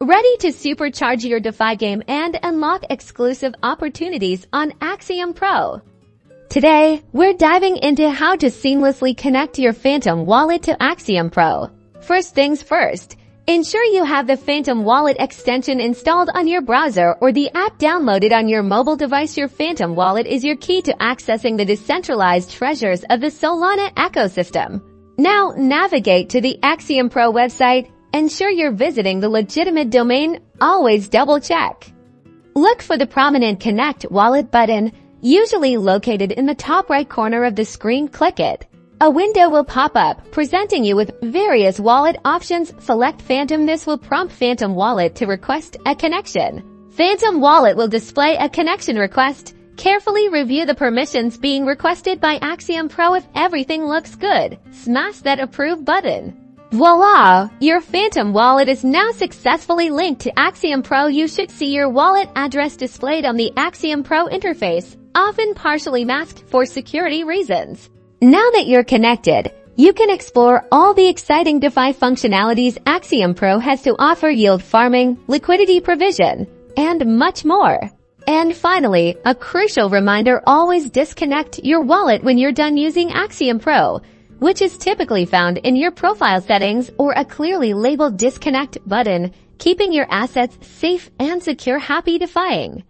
Ready to supercharge your DeFi game and unlock exclusive opportunities on Axiom Pro? Today, we're diving into how to seamlessly connect your Phantom wallet to Axiom Pro. First things first, ensure you have the Phantom wallet extension installed on your browser or the app downloaded on your mobile device. Your Phantom wallet is your key to accessing the decentralized treasures of the Solana ecosystem. Now, navigate to the Axiom Pro website. Ensure you're visiting the legitimate domain. Always double check. Look for the prominent Connect Wallet button, usually located in the top right corner of the screen. Click it. A window will pop up, presenting you with various wallet options. Select Phantom. This will prompt Phantom Wallet to request a connection. Phantom Wallet will display a connection request. Carefully review the permissions being requested by Axiom Pro. If everything looks good, smash that Approve button. Voila! Your Phantom wallet is now successfully linked to Axiom Pro. You should see your wallet address displayed on the Axiom Pro interface, often partially masked for security reasons. Now that you're connected, you can explore all the exciting DeFi functionalities Axiom Pro has to offer: yield farming, liquidity provision, and much more. And finally, a crucial reminder: always disconnect your wallet when you're done using Axiom Pro, which is typically found in your profile settings or a clearly labeled disconnect button, keeping your assets safe and secure. Happy DeFiing!